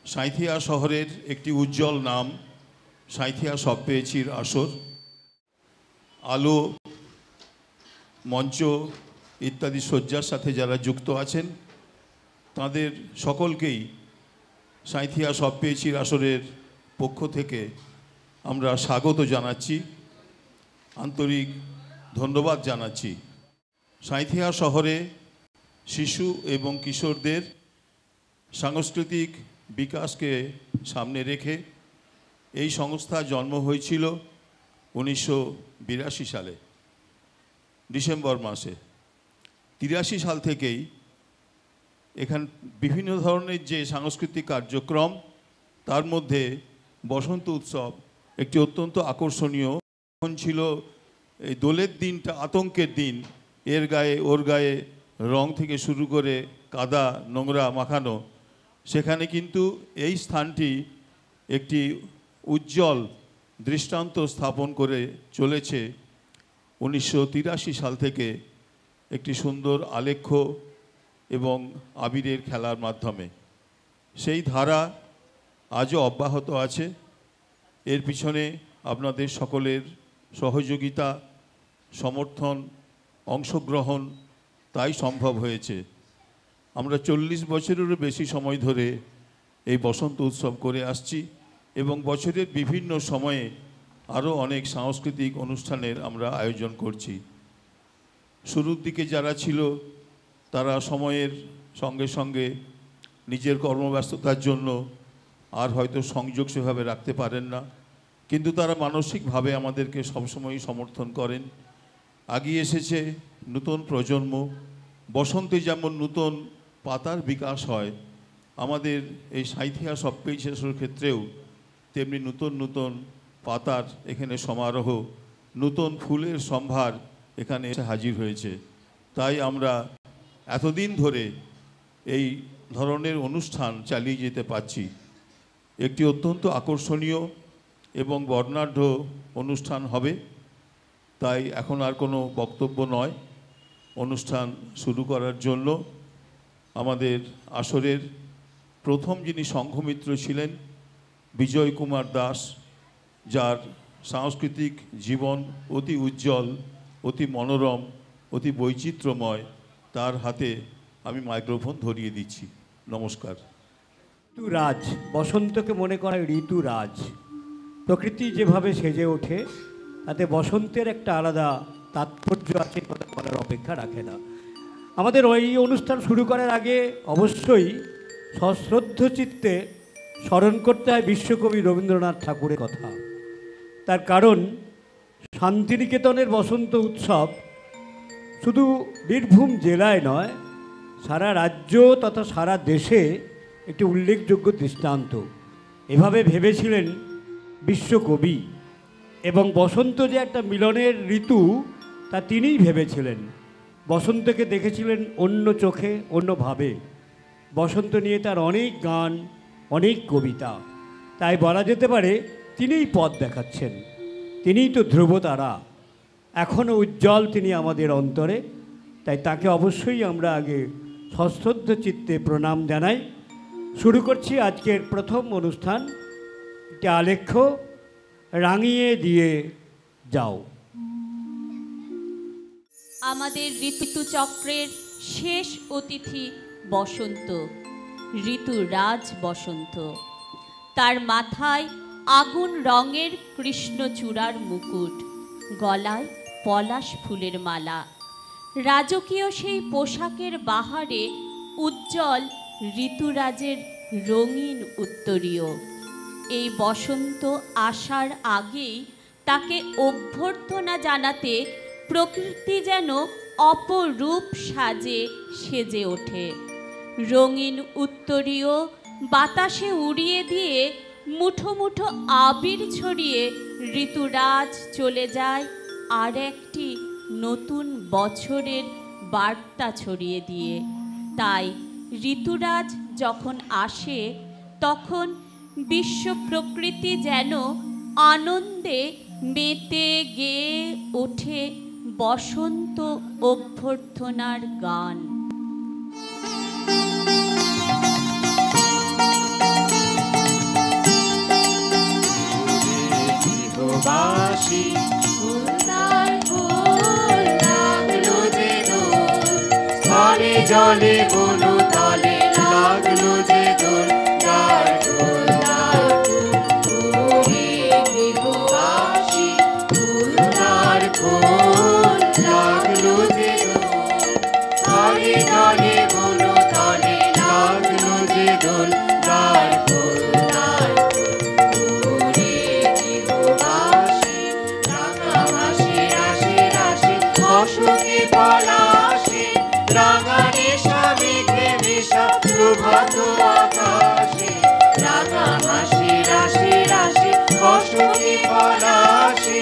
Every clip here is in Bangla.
সাঁইথিয়া শহরের একটি উজ্জ্বল নাম সাঁইথিয়া সপ্তএচির আসর। আলো, মঞ্চ ইত্যাদি সজ্জার সাথে যারা যুক্ত আছেন তাদের সকলকেই সাঁইথিয়া সপ্তএচির আসরের পক্ষ থেকে আমরা স্বাগত জানাচ্ছি, আন্তরিক ধন্যবাদ জানাচ্ছি। সাঁইথিয়া শহরে শিশু এবং কিশোরদের সাংস্কৃতিক বিকাশকে সামনে রেখে এই সংস্থা জন্ম হয়েছিল 1982 সালে ডিসেম্বর মাসে। 83 সাল থেকেই এখান বিভিন্ন ধরনের যে সাংস্কৃতিক কার্যক্রম, তার মধ্যে বসন্ত উৎসব একটি অত্যন্ত আকর্ষণীয়। এখন ছিল এই দোলের দিনটা আতঙ্কের দিন, এর গায়ে ওর গায়ে রং থেকে শুরু করে কাদা নোংরা মাখানো। সেখানে কিন্তু এই স্থানটি একটি উজ্জ্বল দৃষ্টান্ত স্থাপন করে চলেছে 1983 সাল থেকে একটি সুন্দর আলেখ্য এবং আবিরের খেলার মাধ্যমে। সেই ধারা আজও অব্যাহত আছে। এর পিছনে আপনাদের সকলের সহযোগিতা, সমর্থন, অংশগ্রহণ তাই সম্ভব হয়েছে। আমরা 40 বছরেরও বেশি সময় ধরে এই বসন্ত উৎসব করে আসছি এবং বছরের বিভিন্ন সময়ে আরও অনেক সাংস্কৃতিক অনুষ্ঠানের আমরা আয়োজন করছি। শুরুর দিকে যারা ছিল তারা সময়ের সঙ্গে সঙ্গে নিজের কর্মব্যস্ততার জন্য আর হয়তো সংযোগ সেভাবে রাখতে পারেন না, কিন্তু তারা মানসিকভাবে আমাদেরকে সবসময়ই সমর্থন করেন। আগিয়ে এসেছে নতুন প্রজন্ম। বসন্তে যেমন নতুন পাতার বিকাশ হয়, আমাদের এই সাঁইথিয়া সপ্তএচির ক্ষেত্রেও তেমনি নতুন নতুন পাতার এখানে সমারোহ, নতুন ফুলের সম্ভার এখানে এসে হাজির হয়েছে। তাই আমরা এতদিন ধরে এই ধরনের অনুষ্ঠান চালিয়ে যেতে পারছি। একটি অত্যন্ত আকর্ষণীয় এবং বর্ণাঢ্য অনুষ্ঠান হবে। তাই এখন আর কোনো বক্তব্য নয়, অনুষ্ঠান শুরু করার জন্য আমাদের আসরের প্রথম যিনি সংঘমিত্র ছিলেন বিজয় কুমার দাস, যার সাংস্কৃতিক জীবন অতি উজ্জ্বল, অতি মনোরম, অতি বৈচিত্র্যময়, তার হাতে আমি মাইক্রোফোন ধরিয়ে দিচ্ছি। নমস্কার। ঋতুরাজ, বসন্তকে মনে করা ঋতুরাজ। প্রকৃতি যেভাবে সেজে ওঠে তাতে বসন্তের একটা আলাদা তাৎপর্য আছে, কথা বলার অপেক্ষা রাখে না। আমাদের এই অনুষ্ঠান শুরু করার আগে অবশ্যই সশ্রদ্ধ চিত্তে স্মরণ করতে হয় বিশ্বকবি রবীন্দ্রনাথ ঠাকুরের কথা। তার কারণ শান্তিনিকেতনের বসন্ত উৎসব শুধু বীরভূম জেলায় নয়, সারা রাজ্য তথা সারা দেশে একটি উল্লেখযোগ্য দৃষ্টান্ত। এভাবে ভেবেছিলেন বিশ্বকবি, এবং বসন্ত যে একটা মিলনের ঋতু তা তিনিই ভেবেছিলেন। বসন্তকে দেখেছিলেন অন্য চোখে, অন্যভাবে। বসন্ত নিয়ে তার অনেক গান, অনেক কবিতা। তাই বলা যেতে পারে তিনিই পথ দেখাচ্ছেন, তিনিই তো ধ্রুবতারা, এখনও উজ্জ্বল তিনি আমাদের অন্তরে। তাই তাকে অবশ্যই আমরা আগে সশ্রদ্ধ চিত্তে প্রণাম জানাই। শুরু করছি আজকের প্রথম অনুষ্ঠান, একটি আলেখ্য, রাঙিয়ে দিয়ে যাও। আমাদের ঋতুচক্রের শেষ অতিথি বসন্ত, ঋতুরাজ বসন্ত। তার মাথায় আগুন রঙের কৃষ্ণচূড়ার মুকুট, গলায় পলাশ ফুলের মালা। রাজকীয় সেই পোশাকের বাহারে উজ্জ্বল ঋতুরাজের রঙিন উত্তরীয়। এই বসন্ত আসার আগেই তাকে অভ্যর্থনা জানাতে প্রকৃতি যেন অপরূপ সাজে সেজে ওঠে। রঙিন উত্তরীয় বাতাসে উড়িয়ে দিয়ে মুঠো মুঠো আবির ছড়িয়ে ঋতুরাজ চলে যায় আর একটি নতুন বছরের বার্তা ছড়িয়ে দিয়ে। তাই ঋতুরাজ যখন আসে তখন বিশ্ব প্রকৃতি যেন আনন্দে মেতে গেয়ে ওঠে বসন্ত অভ্যর্থনার গান। বাসি ফুলদার ফুল লাগলো যে দোল স্থলে জলে বনু তলে লাগলো যে দোল দ্বার দোল দ্বার দোল গৃহবাসী ফুলদার ফুল লাগলো যে দোল স্থলে জলে বনু তলে লাগলো যে দোল দ্বার দোল দ্বার অশোকে পলাশে রাঙানে স্বামীকে মিশা প্রভাত আকাশে রাঙা হাসি রাশি রাশি অশোকে পলাশে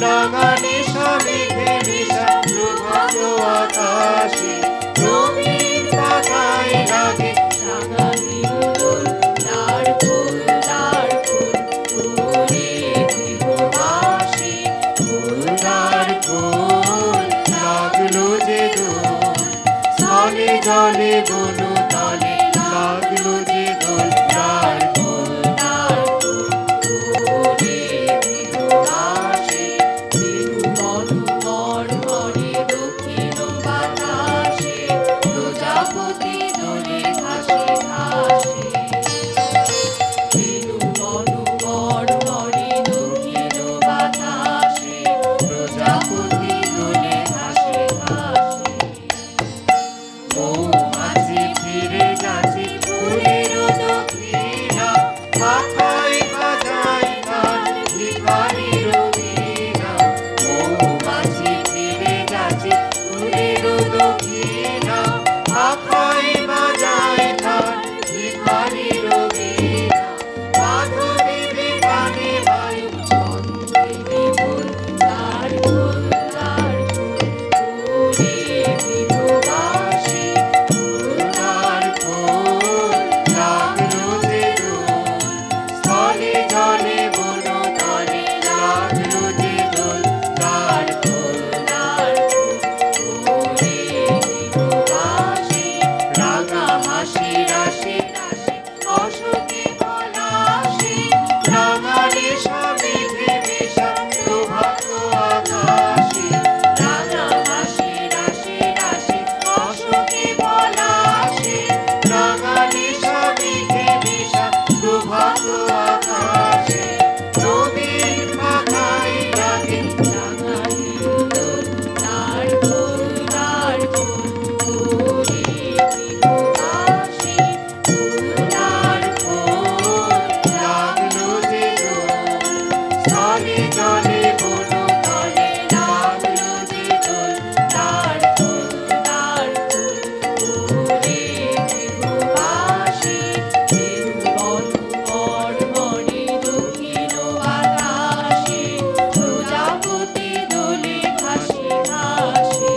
রাঙানে স্বামীকে মিশা প্রভাত আকাশে রবির পাতায় লাগে রাঙা হিন্দোল দ্বার ফুল দ্বার ফুল ফুলে গৃহবাসী ফুলদার ফুল লাগলো যে দোল স্থলে জলে বনু তলে লাগলো যে দোল দ্বার ফুল দ্বার ফুলে গৃহবাসী তিরুবন মর্মরে দক্ষিণ বাতাসে প্রজাপতি দোলে ঘাসে ঘাসে তিরুবন মর্মরে দক্ষিণ বাতাসে প্রজাপতি দোলে ঘাসে ঘাসে মৌমাছি ফিরে যাচ্ছে ফুলের দক্ষিণা মাথায় বাজায় গান ভিখারির বীণা মৌমাছি ফিরে যাচ্ছে ফুলের দক্ষিণা মাথায় বাজায় গান ভিখারির বীণা মাধবী বিতানে বায়ু বন্দে বিপুল দ্বার ফুল দ্বার ফুল ফুলে গৃহবাসী ফুলদার ফুল লাগলো যে দোল স্থলে জলে বনু তলে লাগলো যে দোল দ্বার ফুল দ্বার ফুলে গৃহবাসী রাঙা হাসি রাশি রাশি অশোকে পলাশে রাঙানে স্বামীকে মিশা প্রভাত আকাশে রাঙা হাসি রাশি রাশি অশোকে পলাশে রাঙানে স্বামীকে মিশা প্রভাত আকাশে রবির পাতায় লাগে রাঙা হিন্দোল দ্বার ফুল দ্বার ফুল ফুলে গৃহবাসী ফুলদার ফুল লাগলো যে দোল স্থলে জলে বনু তলে লাগলো যে দোল দ্বার ফুল দ্বার ফুল ফুলে গৃহবাসী তিরুবন মর্মরে দক্ষিণ বাতাসে প্রজাপতি দোলে ঘাসে ঘাসে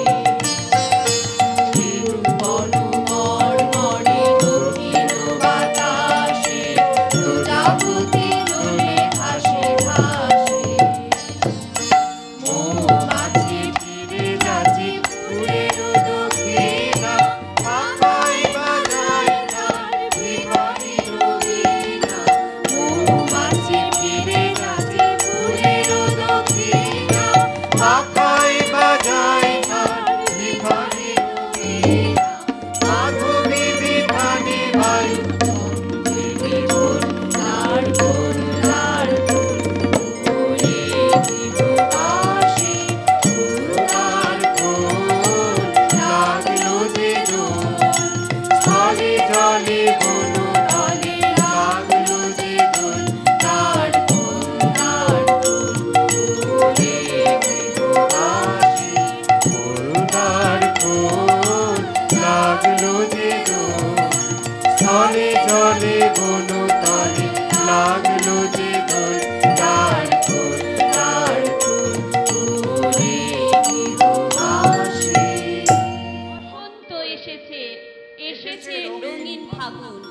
তিরুবন মর্মরে দক্ষিণ বাতাসে প্রজাপতি দোলে ঘাসে ঘাসে মৌমাছি ফিরে যাচ্ছে ফুলের দক্ষিণা মাথায় বাজায় গান ভিখারির বীণা মৌমাছি ফিরে যাচ্ছে ফুলের দক্ষিণা মাথায় বাজায় গান ভিখারির বীণা মাধবী বিতানে বায়ু বন্দে বিপুল দ্বার ফুল দ্বার ফুল ফুলে গৃহবাসী ফুলদার ফুল লাগলো যে দোল স্থলে জলে বনু তলে লাগলো যে দোল দ্বার ফুল দ্বার ফুল ফুলে গৃহবাসী ফুলদার ফুল লাগলো যে দোল স্থলে জলে বনু তলে লাগলো যে দোল দ্বার ফুল দ্বার ফুল ফুলে গৃহবাসী বসন্ত এসেছে এসেছে রঙিন ফাগুন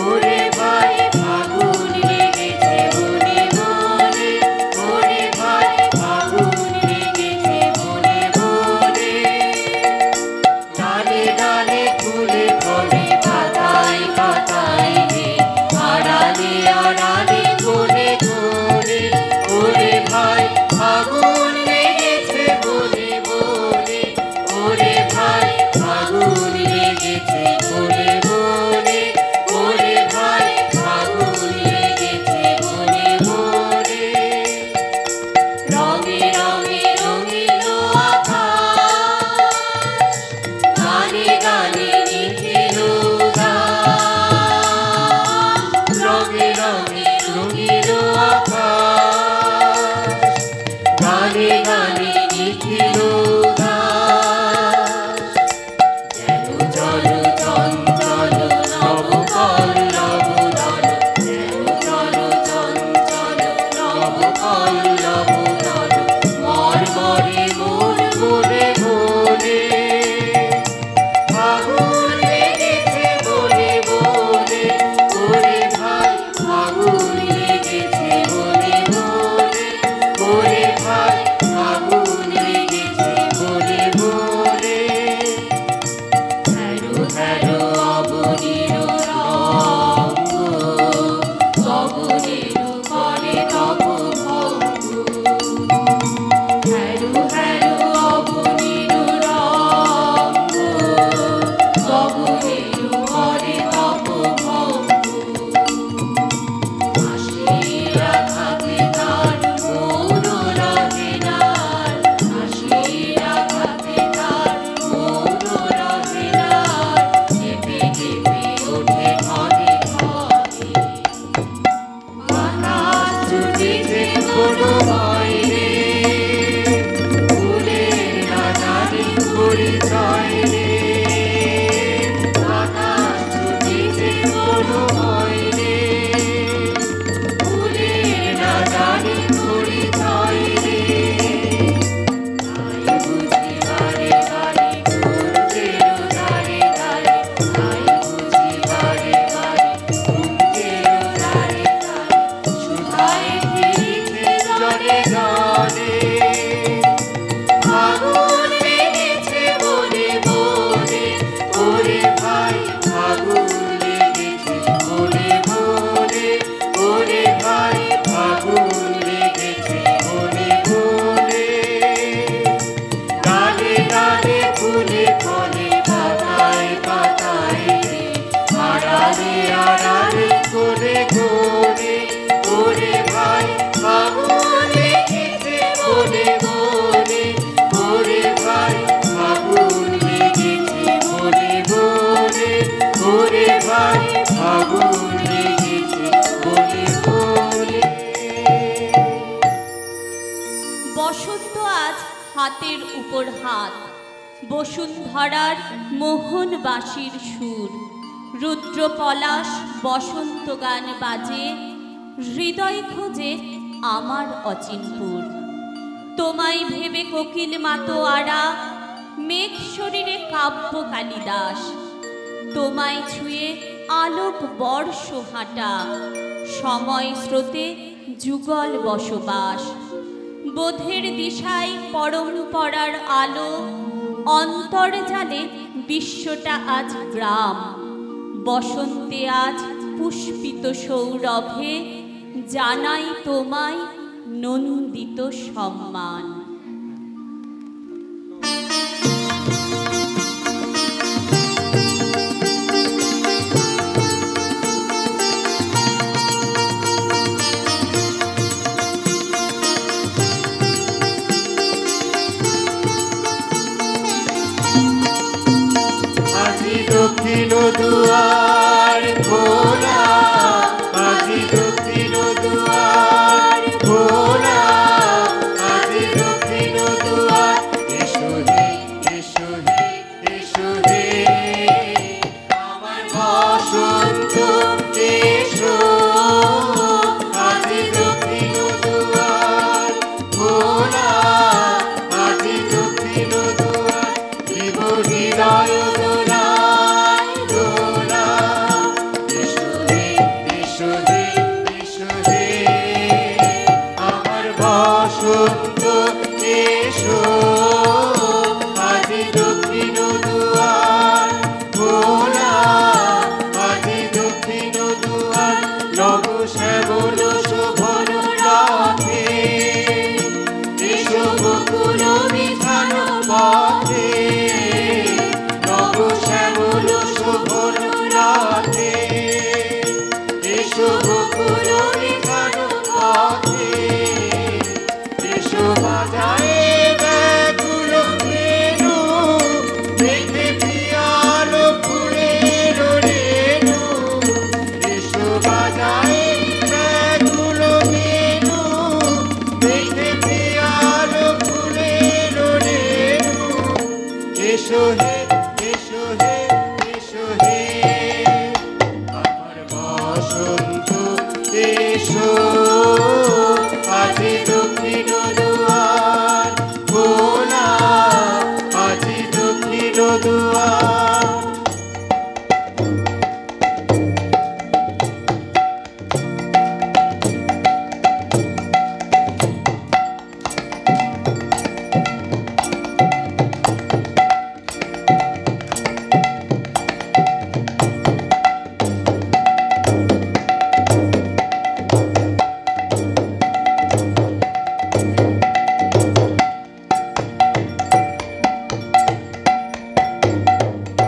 ওরে ভাই ফাগুন লেগেছে বনে বনে ওরে ভাই বনে বনে ওরে ভাই ফাগুন লেগেছে বনে বনে ওরে ভাই ফাগুন লেগেছে বনে বনে। বসন্ত আজ হাতের উপর হাত, বসুন্ধরার মোহন বাঁশির সুর, রুদ্র পলাশ বসন্ত গান বাজে, হৃদয় খোঁজে আমার অচিনপুর। তোমায় ভেবে কোকিল মাতোয়ারা, মেঘ শরীরে কাব্য কালিদাস, তোমায় ছুঁয়ে আলোক বর্ষ হাঁটা, সময় স্রোতে যুগল বসবাস। বোধের দিশায় পরম্পরার আলো, অন্তর্জালে বিশ্বটা আজ গ্রাম। বসন্তে আজ পুষ্পিত সৌরভে, জানাই তোমায় নন্দিত সম্মান। আজি দক্ষিণ দুয়ার খোলা, আজি দক্ষিণ দুয়ার খোলা, আজি দক্ষিণ দুয়ার। এসো হে এসো হে এসো হে আমার বসন্ত এসো। আজি দক্ষিণ দুয়ার খোলা, আজি দক্ষিণ দুয়ার। দিব হৃদয় দোলায় দোলা। এসো হে এসো হে এসো হে আমার বসন্ত এসো। আজি দক্ষিণ দুয়ার খোলা, আজি দক্ষিণ দুয়ার। নব শ্যামল শোভন রাতে, এসো বকুল বিছানো পথে। নব শ্যামল শোভন রাতে, এসো বকুল বিছানো পথে। এসো বাজায়ে ব্যাকুল বেণু, দেখে পিয়ার ফুলের রেণু। এসো বাজায়ে ব্যাকুল বেণু, দেখে পিয়ার ফুলের রেণু। এসো হে এসো হে এসো হে আমার বসন্ত এসো। আজি দক্ষিণ দুয়ার খোলা, আজি দক্ষিণ দুয়ার।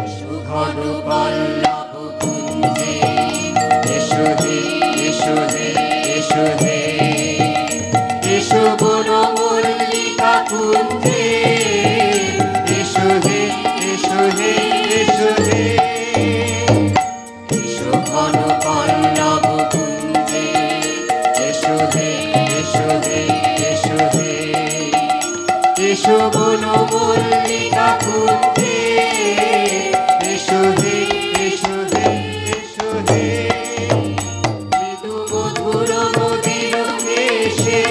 এসো ঘন পল্লব কুঞ্জে, এসো হে এসো হে এসো হে। এসো বন মল্লিকা কুঞ্জে, এসো হে এসো হে এসো হে। এসো ঘন পল্লব কুঞ্জে, এসো হে এসো হে এসো হে। এসো বন মল্লিকা কুঞ্জে, এসো হে এসো হে এসো হে। মৃদু মধুর মদির দেশে,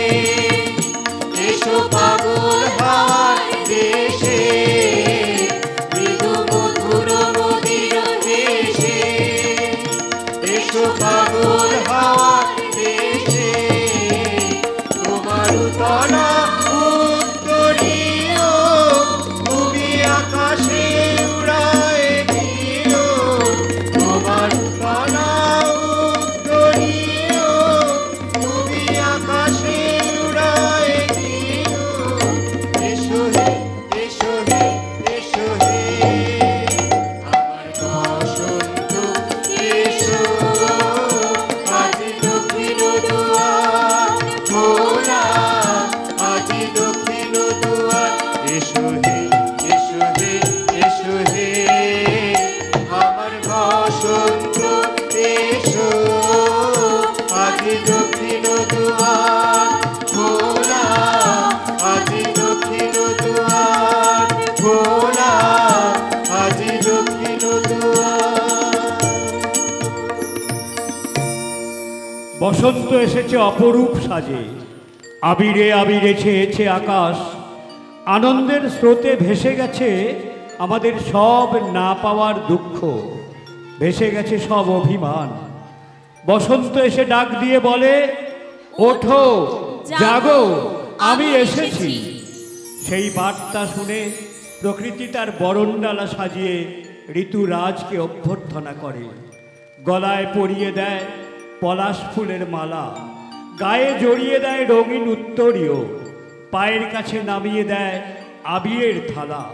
এসো পাগল হাওয়ার দেশে। মৃদু মধুর মদির দেশে, এসো পাগল হাওয়ার দেশে। তোমার তলা উত্তরীয়, তুমি আকাশ এসো হে এসো হে এসো হে আমার বসন্ত এসো আজি দক্ষিণ দুয়ার খোলা আজি দক্ষিণ দুয়ার খোলা আজি দক্ষিণ দুয়ার। বসন্ত এসেছে অপরূপ সাজে, আবিরে আবিরে ছেয়েছে আকাশ, আনন্দের স্রোতে ভেসে গেছে আমাদের সব না পাওয়ার দুঃখ, ভেসে গেছে সব অভিমান। বসন্ত এসে ডাক দিয়ে বলে, ওঠো জাগো আমি এসেছি। সেই বার্তা শুনে প্রকৃতি তার বরণডালা সাজিয়ে ঋতুরাজকে অভ্যর্থনা করে, গলায় পরিয়ে দেয় পলাশ ফুলের মালা, গায়ে জড়িয়ে দেয় রঙিন উত্তরীয়, পায়ের কাছে নামিয়ে দেয় আবিরের থালা।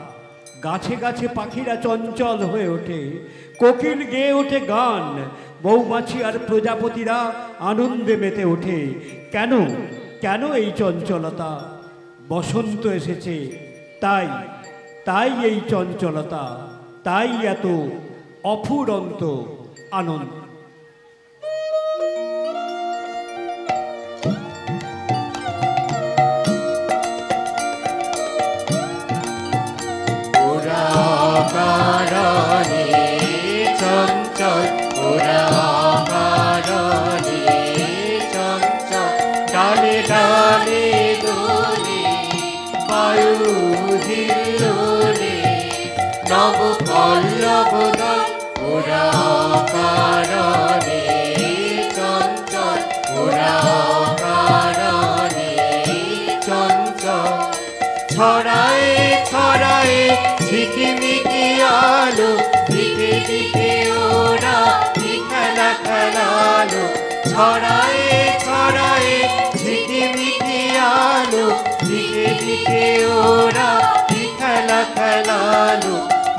গাছে গাছে পাখিরা চঞ্চল হয়ে ওঠে, কোকিল গেয়ে ওঠে গান, মৌমাছি আর প্রজাপতিরা আনন্দে মেতে ওঠে। কেন কেন এই চঞ্চলতা? বসন্ত এসেছে তাই, তাই এই চঞ্চলতা, তাই এত অফুরন্ত আনন্দ। ওরা কারণে চঞ্চল, ওরা কারণে চঞ্চল, ডালে ডালে দোলে বায়ু হিল্লোলে নব পল্লব দল। ওরা কারণে চঞ্চল, ওরা কারণে চঞ্চল, ছড়ায় ছড়ায় ঝিকিমিকি আলো, দিকে দিকে ওরা কি খেলা খেলালো। ছড়ায় ছড়ায় ঝিকিমিকি আলো, দিকে দিকে ওরা কি খেলা খেলালো।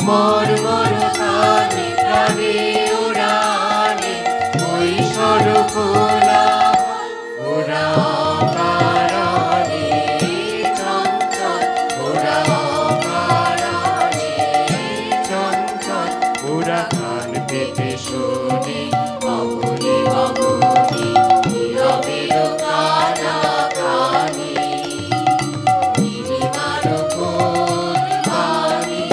মর মর প্রাণে প্রাণে ওরা আনে কৈশোর খোলা। ওরা কারণে চঞ্চল, ওরা কারণে চঞ্চল, ওরা কান পেতে শোনে বাবুনি বাবুনি নীরবের কানা কানি, নীলিমার কোন বাণী।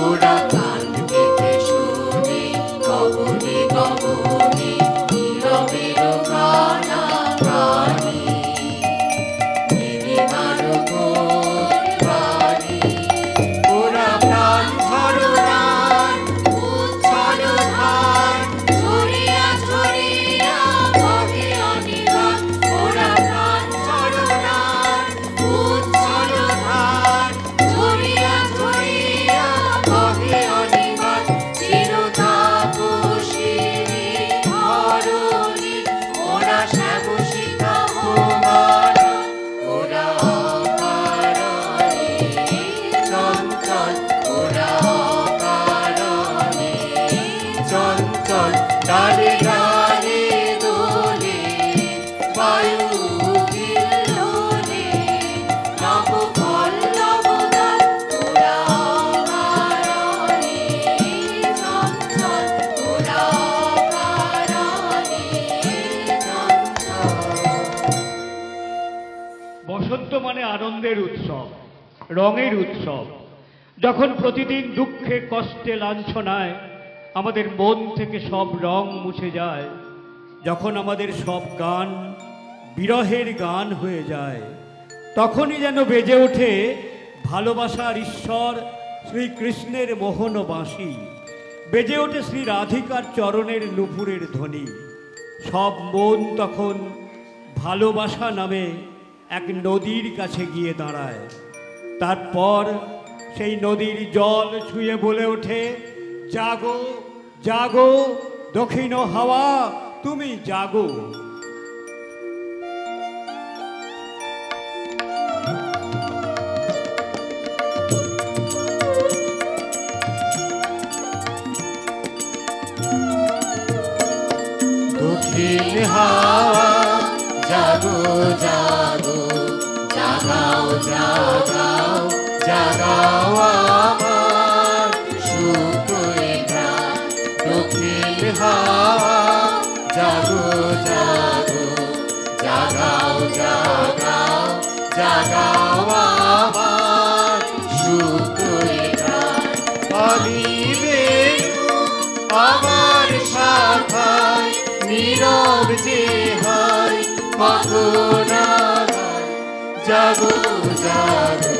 ওরা কান পেতে শোনে বাবুনি বাবুনি নীরবের কানা কানি, নীলিমার কোন বাণী। ওরা প্রাণ ঝরনার উচ্ছল ধার, ঝরিয়া ঝরিয়া বহে অনিবার। ওরা প্রাণ ঝরনার উচ্ছল ধার, ঝরিয়া ঝরিয়া বহে অনিবার। চিরতাপসিনী ধরণী ওরা শ্যামশিখা হোমানা। ওরা কারণে চঞ্চল, ওরা কারণে চঞ্চল, ডালে ডালে দোলে বায়ু হিল্লোলে নব পল্লব দল। ওরা কারণে চঞ্চল, ওরা কারণে চঞ্চল। বসন্ত মানে আনন্দের উৎসব, রঙের উৎসব। যখন প্রতিদিন দুঃখে কষ্টে লাঞ্ছনায় আমাদের মন থেকে সব রং মুছে যায়, যখন আমাদের সব গান বিরহের গান হয়ে যায়, তখনই যেন বেজে ওঠে ভালোবাসার ঈশ্বর শ্রীকৃষ্ণের মোহন বাঁশি, বেজে ওঠে শ্রী রাধিকার চরণের নুপুরের ধ্বনি। সব মন তখন ভালোবাসা নামে এক নদীর কাছে গিয়ে দাঁড়ায়। তারপর সেই নদীর জল ছুঁয়ে বলে ওঠে, জাগো জাগো দক্ষিণ হাওয়া তুমি জাগো। দক্ষিণ হাওয়া জাগো জাগো, জাগাও জাগাও জাগাও আমার সুপ্ত এ প্রাণ, দক্ষিণ হাওয়া জাগো জাগো, জাগাও জাগাও, জাগাও আমার সুপ্ত এ প্রাণ। অলিবে আমার শাখায় নীরব যে হয় কখন আঘাত, জাগো জাগো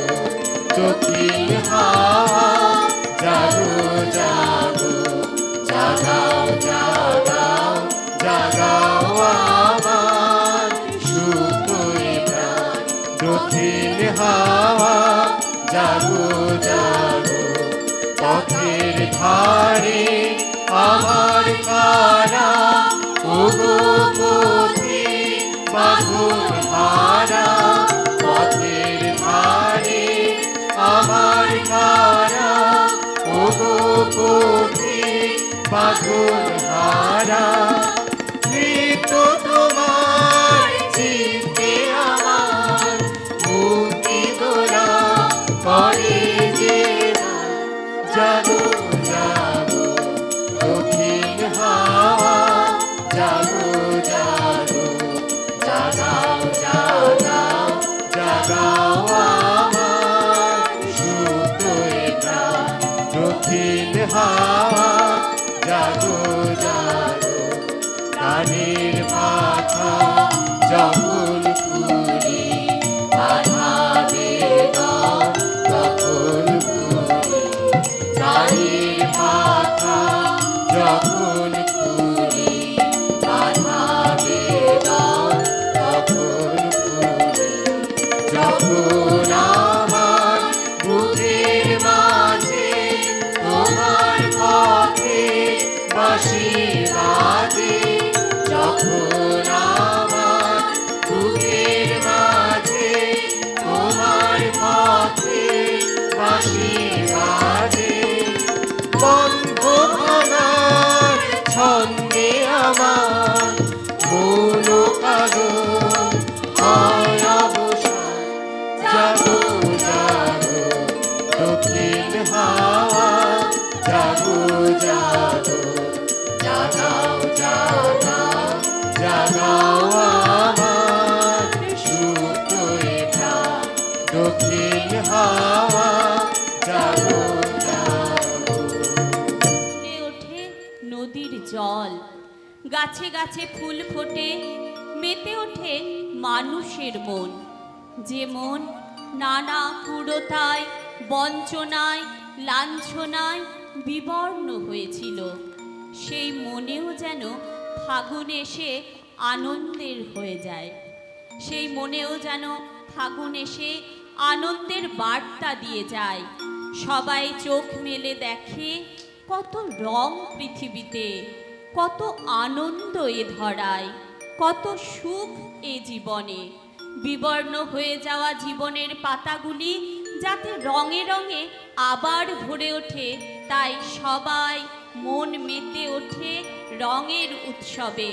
দক্ষিণ হাওয়া জাগো জাগো, জাগাও জাগাও, জাগাও আমার সুপ্ত এ প্রাণ, দক্ষিণ হাওয়া জাগো জাগো। পথের ধারে আমার কারা, ওগো পথিক বাঁধন হারা, পথের ধারে আমার কারা, ওগো পথিক বাঁধন হারা। নৃত্য তোমার চিত্তে আমার মুক্তি দোলা করে যে দান, জাগো জাগো দক্ষিণ হাওয়া জাগো জাগো, জাগাও জাগাও, জাগাও আমার সুপ্ত এ প্রাণ, দক্ষিণ হাওয়া জাগো জাগো। প্রাণের মাথা যখন খুলি বাধা বেদন তখন খুলি, প্রাণের মাথা যখন খুলি বাধা বেদন তখন খুলি। যখন আমার বুকের মাঝে তোমার পথে বাঁশি বাজে, যখন আমার বুকের মাঝে তোমার পথে বাঁশি বাজে। বন্ধ ভাঙার ছন্দে আমার মন কাগজ হয় অবসান, জাগো জাগো দক্ষিণ হাওয়া জাগো জাগো, জাগাও জাগাও, জাগাও আমার সুপ্ত এ প্রাণ, দক্ষিণ হাওয়া জাগো জাগো। ফুলে ওঠে নদীর জল, গাছে গাছে ফুল ফোটে, মেতে ওঠে মানুষের মন, যে মন নানা পুরতায় বঞ্চনায় লাঞ্ছনায় বিবর্ণ হয়েছিল, সেই মনেও যেন ফাগুন এসে আনন্দের হয়ে যায়, সেই মনেও যেন ফাগুন এসে আনন্দের বার্তা দিয়ে যায়। সবাই চোখ মেলে দেখে কত রং পৃথিবীতে, কত আনন্দ এ ধরায়, কত সুখ এ জীবনে। বিবর্ণ হয়ে যাওয়া জীবনের পাতাগুলি যাতে রঙে রঙে আবার ভরে ওঠে, তাই সবাই মন মেতে ওঠে রঙের উৎসবে।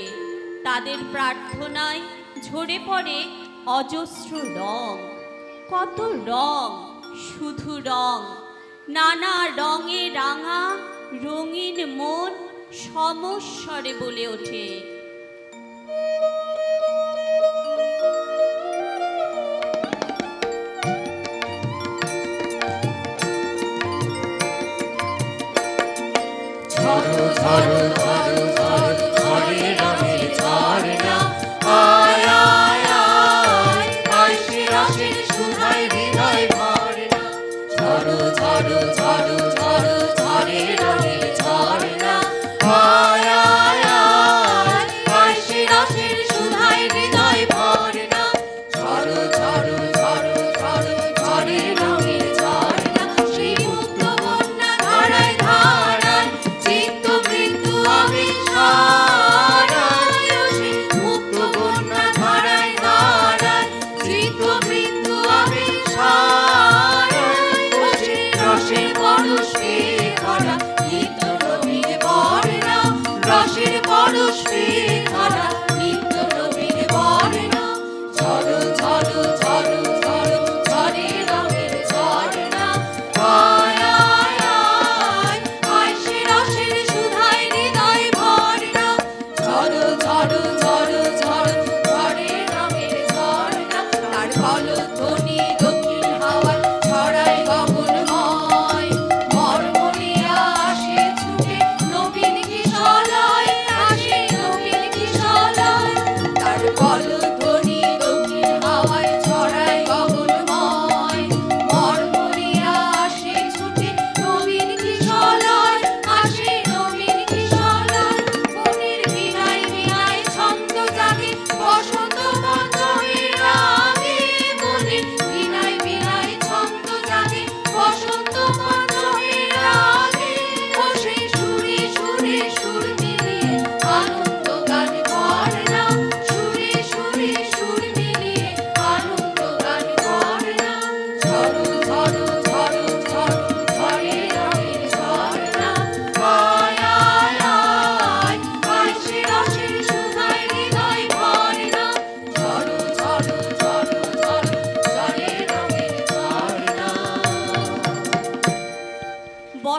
তাদের প্রার্থনায় ঝরে পড়ে অজস্র রং, কত রং, শুধু রং, নানা রঙে রাঙা রঙিন মন সমস্বরে বলে ওঠে। ঝড়ো ঝড়ো ঝড়ো ঝড়ো ঝড়ে রঙের ঝড় না, আয় আয় আয় আইসে রসের সুধায় হৃদয় ভর না। ঝড়ো ঝড়ো ঝড়ো ঝড়ো ঝড়ে রঙের ঝড় না, আয় আয় আয় আইসে রসের সুধায় হৃদয় ভর না। ঝড়ো ঝড়ো ঝড়ো ঝড়ো ঝড়ে রঙের ঝড় না, সেই মুক্ত বন্যা ধারায় ধারায় চিত্ত মৃত্যু আবিষ্কারায়, সেই মুক্ত বন্যা ধারায় ধারায় চিত্ত মৃত্যু আবিষ্কারায়। রসে পরশে ভরা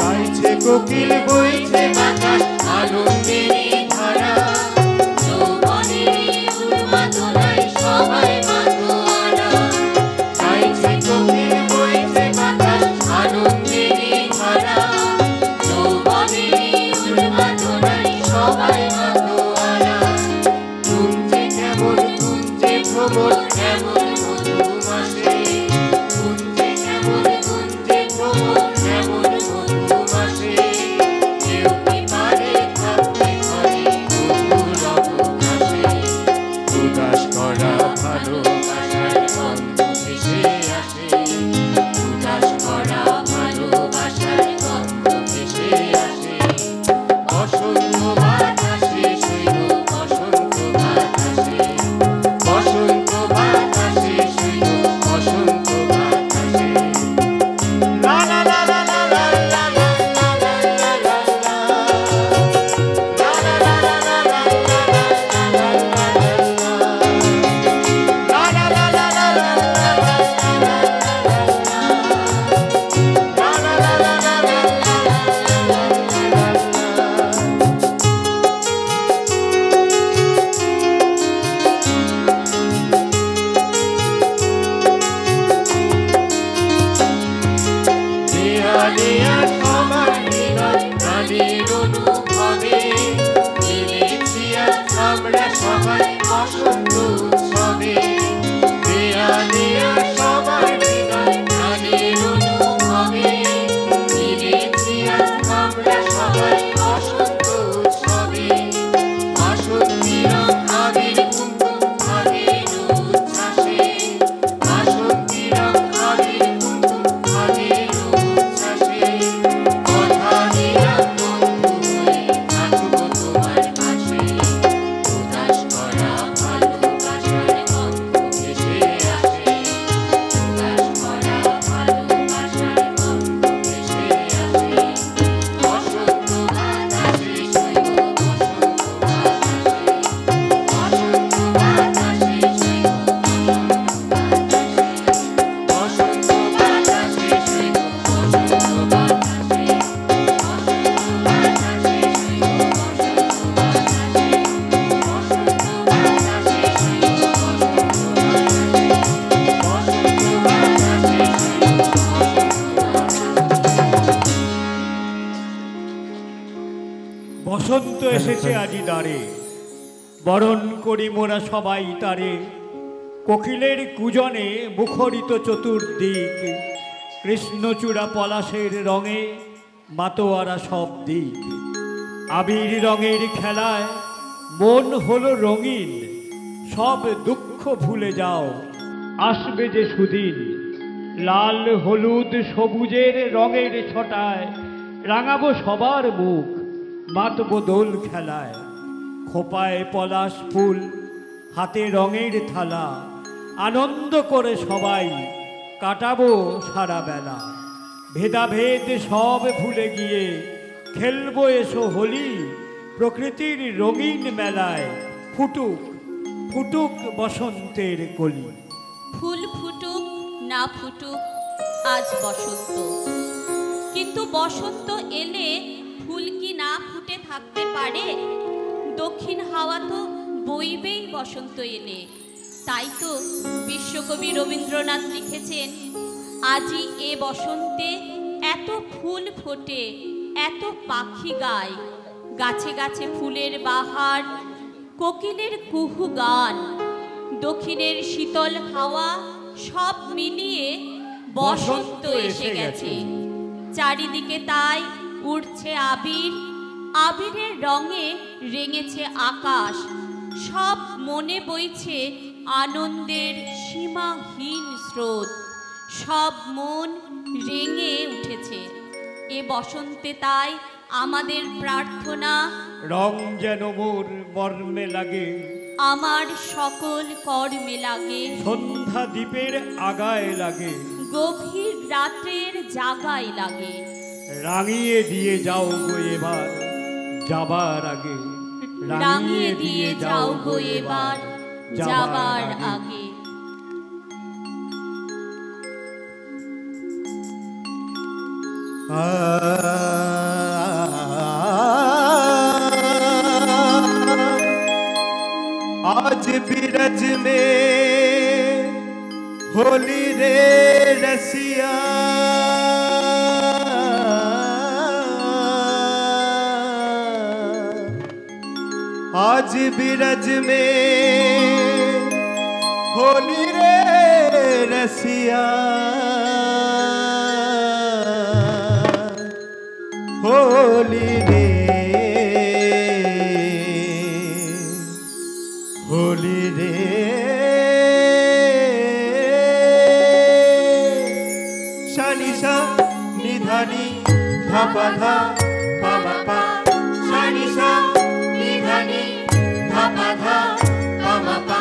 গাইছে কোকিল বইছে বাতাস আনন্দেরই ধারা যৌবনেরই উন্মাদনায় সবাই মাতোয়ারা গাইছে কোকিল বইছে বাতাস আনন্দেরই ধারা যৌবনেরই উন্মাদনায় সবাই মাতোয়ারা গুঞ্জে কেমন গুঞ্জে ভ্রমর এমন মধুমাসে গুঞ্জে কেমন গুঞ্জে ভ্রমর এমন মধুমাসে কেউ কি পারে থাকতে ঘরে মধুর অবকাশে উদাস করা ভালোবাসার গন্ধ ভেসে আসে উদাস করা ভালোবাসার গন্ধ ভেসে আসে বসন্ত বাতাসে শৈব বসন্ত বাতাসে বসন্ত বাতাসে শৈব বসন্ত বাতাসে লা লা লা লা লা লা লা লা লা লা লা দেয়া সবার হৃদয় প্রাণের অনুভবে মিলেছি আজ আমরা সবাই বসন্ত উৎসবে দেয়া সবার হৃদয় প্রাণের অনুভবে মিলেছি আজ আমরা সবাই বসন্ত উৎসবে বাসন্তী রং আবির কুমকুম আবির উচ্ছ্বাসে বাসন্তী রং আবির কুমকুম আবির উচ্ছ্বাসে কথা দিলাম বন্ধু হয়ে থাকবো বসন্ত এসেছে আজি দ্বারে, বরণ করি মোরা সবাই তারে। কোকিলের কুজনে মুখরিত চতুর্দিক, কৃষ্ণচূড়া পলাশের রঙে মাতোয়ারা সব দিক। আবির রঙের খেলায় মন হলো রঙিন, সব দুঃখ ভুলে যাও আসবে যে সুদিন। লাল হলুদ সবুজের রঙের ছটায় রাঙাবো সবার মুখ, মাতব দোল খেলায়। খোপায় পলাশ ফুল, হাতে রঙের থালা, আনন্দ করে সবাই কাটাবো সারা বেলা। ভেদাভেদ সব ভুলে গিয়ে খেলবো এসো হোলি, প্রকৃতির রঙিন মেলায় ফুটুক ফুটুক বসন্তের কলি। ফুল ফুটুক না ফুটুক আজ বসন্ত, কিন্তু বসন্ত এলে ফুল কি না ফুটে থাকতে পারে? দক্ষিণ হাওয়া তো বইবেই বসন্ত এলে। তাই তো বিশ্বকবি রবীন্দ্রনাথ লিখেছেন, আজি এ বসন্তে এত ফুল ফোটে, এত পাখি গায়, গাছে গাছে ফুলের বাহার, কোকিলের কুহু গান, দক্ষিণের শীতল হাওয়া, সব মিলিয়ে বসন্ত এসে গেছে। চারিদিকে তাই উঠছে আবির, আবিরের রঙে রেঙেছে আকাশ, সব মনে বইছে আনন্দের সীমাহীন স্রোত, সব মন রেঙে উঠেছে এ বসন্তে। তাই আমাদের প্রার্থনা, রং যেন মোর মর্মে লাগে, আমার সকল কর্মে লাগে, সন্ধ্যা দ্বীপের আগায় লাগে, গভীর রাতের জাগায় লাগে। রাঙিয়ে দিয়ে যাও গো এবার যাবার আগে, রাঙিয়ে দিয়ে যাও গো এবার যাবার আগে। आज बिरज में होली रे रसिया, आज बिरज में होली रे रसिया, होली रे होली रे शनि सा निधानी धापा धा पामा पा, शनि सा निधानी धापा धा पामा पा,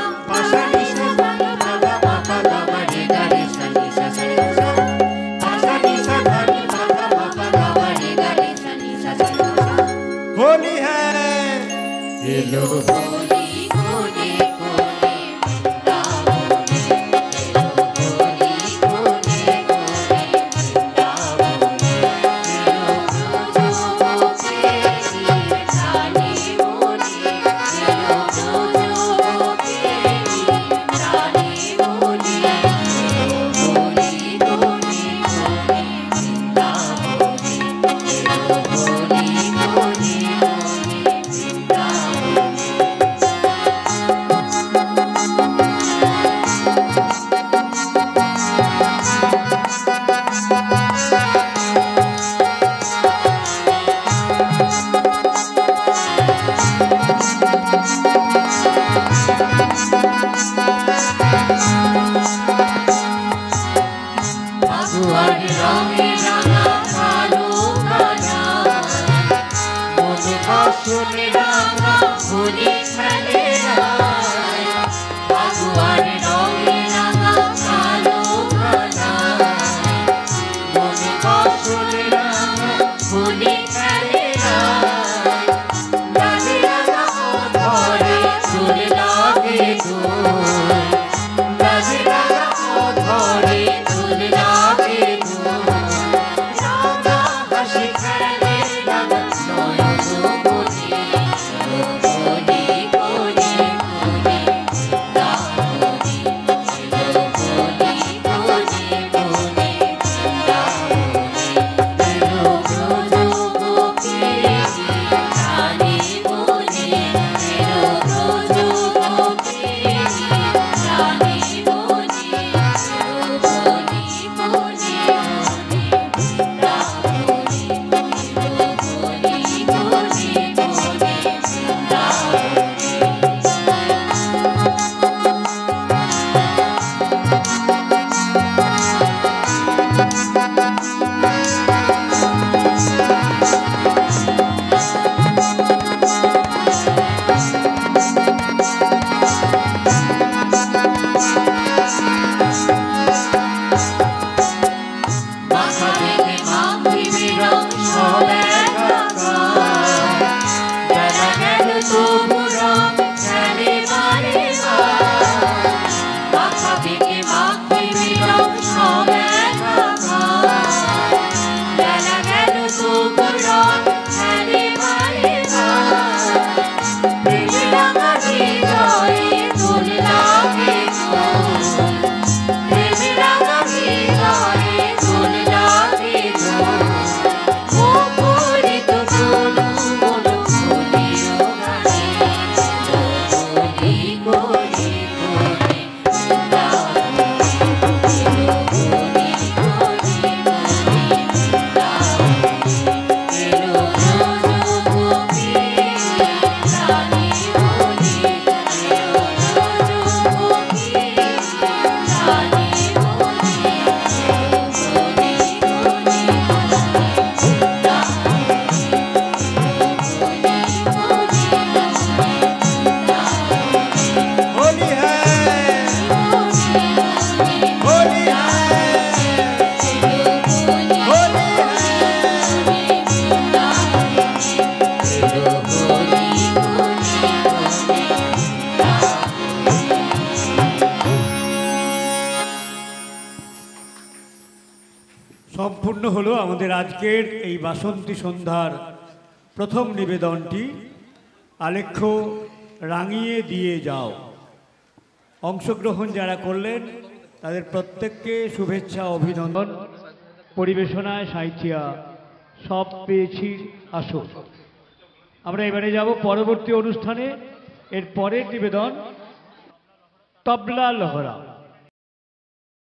शनि सा धा धा पापा धा मरे गरे, शनि सा शनि सा शनि सा धानी पापा पापा धा मरे गरे, शनि सा शनि सा। होली है ये लो होली होली সম্পূর্ণ হলো আমাদের আজকের এই বাসন্তী সন্ধ্যার প্রথম নিবেদনটি, আলেখ্য রাঙিয়ে দিয়ে যাও। অংশগ্রহণ যারা করলেন তাদের প্রত্যেককে শুভেচ্ছা, অভিনন্দন। পরিবেশনায় সাঁইথিয়া সব পেয়েছি আসো। আমরা এবারে যাব পরবর্তী অনুষ্ঠানে। এর পরের নিবেদন তবলা লহরা।